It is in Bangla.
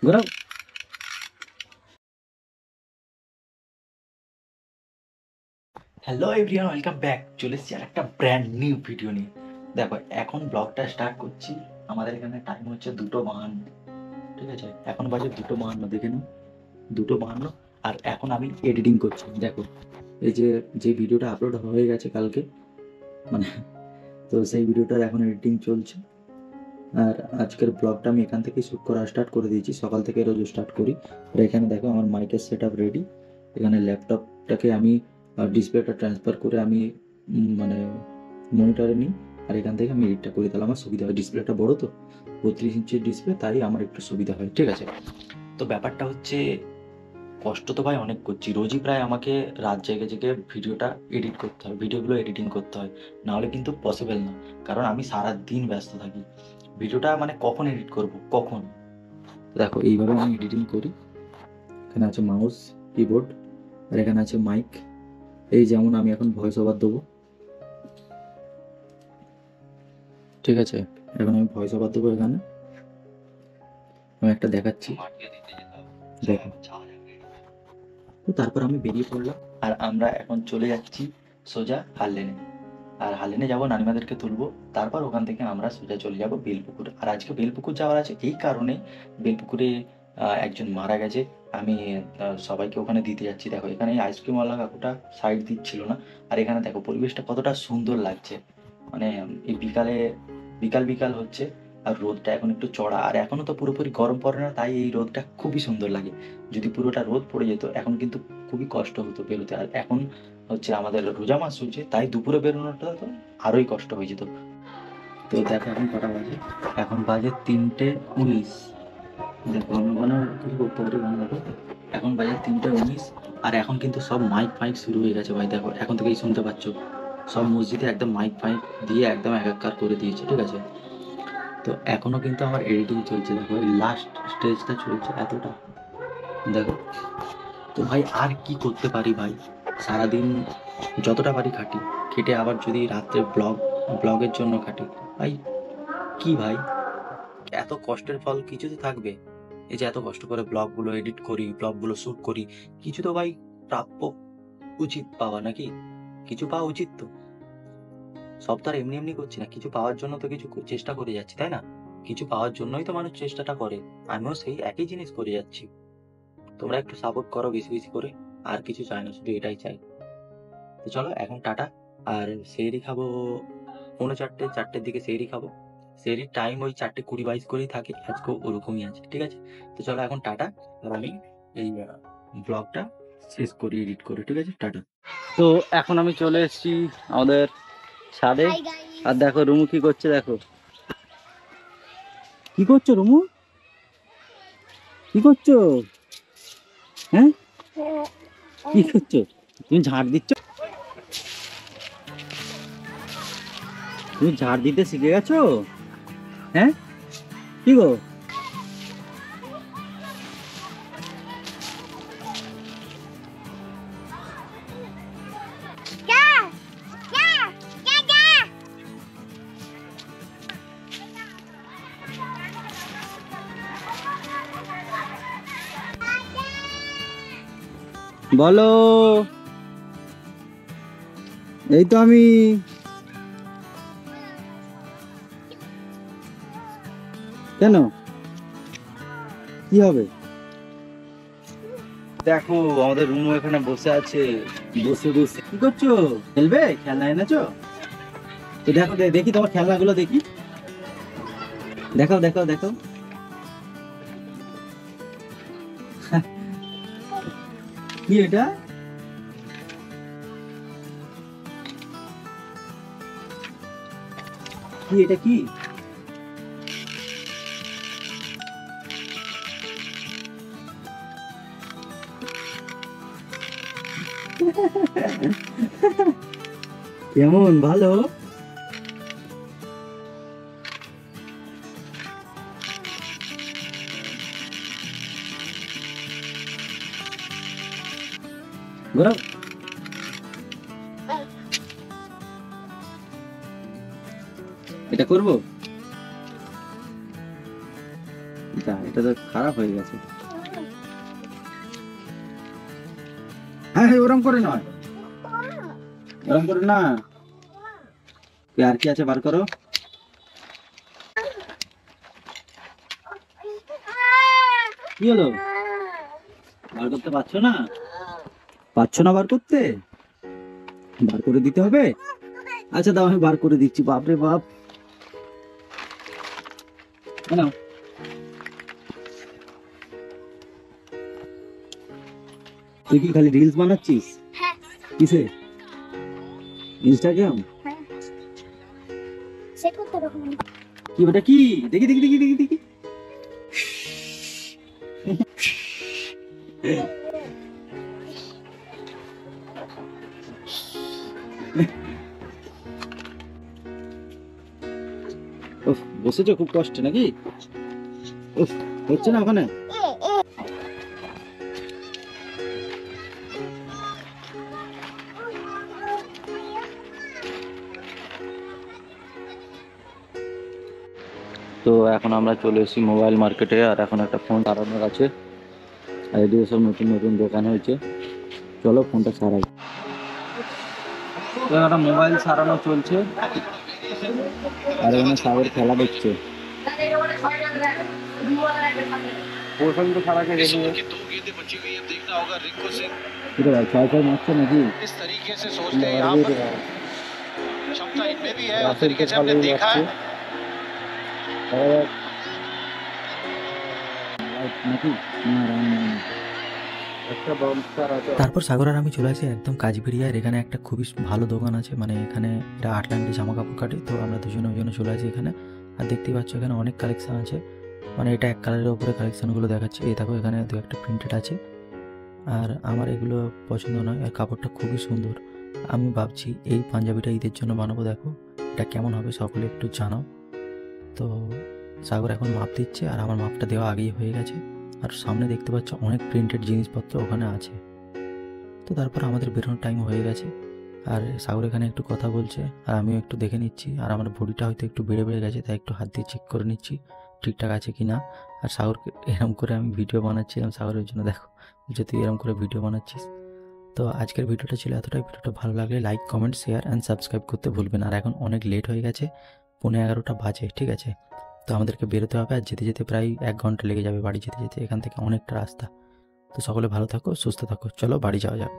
ঘোরাও। Hello everyone, welcome back. চলে এসেছি আর একটা ব্র্যান্ড নিউ ভিডিও নিয়ে। দেখো, এখন ব্লগটা স্টার্ট করছি। আমাদের এখানে টাইম হচ্ছে 2:52, ঠিক আছে? এখন বাজে 2:52, দেখে নাও, 2:52। আর এখন আমি এডিটিং করছি। দেখো, এই যে যে ভিডিওটা আপলোড হয়ে গেছে কালকে, মানে, তো সেই ভিডিওটার এখন এডিটিং চলছে। আর আজকের ব্লগটা আমি এখান থেকে শ্যুট করা স্টার্ট করে দিয়েছি, সকাল থেকে রোজ স্টার্ট করি। আর এখানে দেখো আমার মাইকের সেট আপ রেডি। এখানে ল্যাপটপটাকে আমি ডিসপ্লেটা ট্রান্সফার করে আমি মানে মনিটরে নিই। আর এখান থেকে আমি এডিটটা করি, তাহলে আমার সুবিধা হয়। ডিসপ্লেটা বড় তো, 32 ইঞ্চির ডিসপ্লে, তাই আমার একটু সুবিধা হয়, ঠিক আছে? তো ব্যাপারটা হচ্ছে, কষ্ট তো ভাই অনেক করছি। রোজই প্রায় আমাকে রাত জেগে জেগে ভিডিওটা এডিট করতে হয়, ভিডিওগুলো এডিটিং করতে হয়, নাহলে কিন্তু পসিবল না। কারণ আমি সারা দিন ব্যস্ত থাকি। ভিডিওটা মানে কখন এডিট করব, কখন? দেখো, এইভাবে আমি এডিটিং করি। এখানে আছে মাউস, কিবোর্ড, আর এখানে আছে মাইক। এই যেমন আমি এখন ভয়েস ওভার দেবো, ঠিক আছে? এখন আমি ভয়েস ওভার দেবো। এখানে আমি একটা দেখাচ্ছি, দেখো। তো তারপর আমি বেরিয়ে পড়লাম, আর আমরা এখন চলে যাচ্ছি সোজা হারলেনে। আর হারলেনে যাবো, নানিমাদেরকে তুলবো। তারপর ওখান থেকে আমরা সোজা চলে যাব বেলপুকুর। আর আজকে বেলপুকুর যাওয়ার আছে এই কারণে, বেলপুকুরে একজন মারা গেছে। আমি সবাইকে ওখানে দিতে যাচ্ছি। দেখো, এখানে আইসক্রিমওয়ালা কাকুটা সাইড দিচ্ছিল না। আর এখানে দেখো পরিবেশটা কতটা সুন্দর লাগছে। মানে এই বিকালে, বিকাল বিকাল হচ্ছে, আর রোদটা এখন একটু চড়া। আর এখনও তো পুরোপুরি গরম পড়ে না, তাই এই রোদটা খুবই সুন্দর লাগে। যদি পুরোটা রোদ পড়ে যেত, এখন কিন্তু খুবই কষ্ট হতো বেরোতে। আর এখন হচ্ছে আমাদের রোজা মাস চলছে, তাই দুপুরে বেরোনোটা তো আরোই কষ্ট হয়ে যেত। তো দেখো এখন কটা বাজে, এখন বাজে 3:19। দেখো আমি ওখানে কিছু করতে পারি, ওখানে দেখো এখন বাজে 3:19। আর এখন কিন্তু সব মাইক ফাইক শুরু হয়ে গেছে ভাই। দেখো এখন থেকেই শুনতে পাচ্ছ, সব মসজিদে একদম মাইক ফাইক দিয়ে একদম একাকার করে দিয়েছে, ঠিক আছে? তো এখনো কিন্তু আমার এডিটিং চলছে। দেখো এই লাস্ট স্টেজটা চলছে, এতটা। দেখো, তো ভাই আর কি করতে পারি ভাই? সারাদিন যতটা পারি খাটি, খেটে আবার যদি রাত্রে ব্লগের জন্য খাটি, ভাই কি ভাই, এত কষ্টের ফল কিছু তো থাকবে। এই যে এত কষ্ট করে ব্লগগুলো এডিট করি, ব্লগগুলো শ্যুট করি, কিছু তো ভাই প্রাপ্য, উচিত পাওয়া নাকি? কিছু পাওয়া উচিত তো। সব তো আর এমনি এমনি করছি না, কিছু পাওয়ার জন্য তো কিছু চেষ্টা করে যাচ্ছি, তাই না? কিছু পাওয়ার জন্যই তো মানুষ চেষ্টাটা করে। আমিও সেই একই জিনিস করে যাচ্ছি। তোমরা একটু সাপোর্ট করো বেশি বেশি করে। আর কিছু চাই না, শুধু এটাই চাই। তো চলো এখন টাটা। আর সেহরি খাবো 4:45, 4টের দিকে সেহরি খাবো। সেহরির টাইম ওই 4:20-22 করেই থাকে, আজকেও ওরকমই আছে, ঠিক আছে? তো চলো এখন টাটা। আর আমি এই ব্লগটা শেষ করি, এডিট করি, ঠিক আছে? টাটা। তো এখন আমি চলে এসেছি আমাদের ছাদে। আর দেখো রুমু কি করছে, দেখো কি করছো রুমু, কি করছো? হ্যাঁ, কি করছো? তুমি ঝাড় দিচ্ছ? তুমি ঝাড় দিতে শিখে গেছো? হ্যাঁ, কি গো? বলো। এই তো আমি। কেন, কি হবে? দেখো আমাদের রুমু এখানে বসে আছে, বসে বসে কি করছো? খেলবে? খেলনা এনেছো? তো দেখো, দেখি তোমার খেলনাগুলো দেখি। দেখাও দেখাও দেখাও। কি এটা? কি এটা কি? কেমন, ভালো? ঘোরাও। এটা করবো, যা, এটা তো খারাপ হয়ে গেছে। হ্যাঁ হ্যাঁ, ওরম করে নয়, ওরম করে না। আর কি আছে বার করো। কি হলো, বার করতে পারছো না? পারছো না বার করতে? বার করে দিতে হবে। আচ্ছা দাও, আমি বার করে দিচ্ছি। বাপরে বাপ, নাও। তুই কি খালি রিলস বানাচ্ছিস? কিসে? ইনস্টাগ্রাম? কি ওটা কি? দেখি দেখি দেখি দেখি দেখি। উফ, বসেছো খুব কষ্টে নাকি? উফ, হচ্ছে না ওখানে? তো এখন আমরা চলে এসেছি মোবাইল মার্কেটে, আর এখন একটা ফোন সারানোর আছে। আর এদিকে সব নতুন নতুন দোকান হয়েছে। চলো ফোনটা সারাই। তো একটা মোবাইল সারানো চলছে, আর এখানে সাগর খেলা দেখছে। পছন্দ সারা কে দেখি কি রে ভাই, ছয় ছয় মারছে নাকি? রাসেল তো ভালোই মারছে নাকি? না রান নেই। একটা বাউন্সার আছে। তারপর সাগর আর আমি চলে আসি একদম কাজবেরিয়ার। এখানে একটা খুবই ভালো দোকান আছে, মানে এখানে এরা আটলান্টি জামা কাপড় কাটে। তো আমরা দুজনে ওই জন্য চলে আসি এখানে। আর দেখতেই পাচ্ছ এখানে অনেক কালেকশন আছে, মানে এটা এক কালারের উপরে কালেকশনগুলো দেখাচ্ছে। এই দেখো এখানে দু একটা প্রিন্টেড আছে, আর আমার এগুলো পছন্দ নয়। আর কাপড়টা খুবই সুন্দর। আমি ভাবছি এই পাঞ্জাবিটা ঈদের জন্য বানাবো। দেখো এটা কেমন হবে সকলে একটু জানাও। তো সাগর এখন মাপ দিচ্ছে, আর আমার মাপটা দেওয়া আগেই হয়ে গেছে। আর সামনে দেখতে পাচ্ছ অনেক প্রিন্টেড জিনিসপত্র ওখানে আছে। তো তারপর আমাদের বেরোনোর টাইম হয়ে গেছে, আর সাগর এখানে একটু কথা বলছে, আর আমিও একটু দেখে নিচ্ছি। আর আমার বডিটা হয়তো একটু বেড়ে বেড়ে গেছে, তাই একটু হাত দিয়ে চেক করে নিচ্ছি ঠিকঠাক আছে কি না। আর সাগরকে এরম করে আমি ভিডিও বানাচ্ছিলাম সাগরের জন্য। দেখো যে তুই এরম করে ভিডিও বানাচ্ছিস। তো আজকের ভিডিওটা ছিল এতটাই। ভিডিওটা ভালো লাগলে like, comment, share and subscribe করতে ভুলবেন। আর এখন অনেক লেট হয়ে গেছে, 11:15 বাজে, ঠিক আছে? তো আমাদেরকে বেরোতে হবে, আর যেতে যেতে প্রায় 1 ঘন্টা লেগে যাবে বাড়ি যেতে যেতে। এখান থেকে অনেকটা রাস্তা। তো সকলে ভালো থাকো, সুস্থ থাকো, চলো বাড়ি যাওয়া যাক।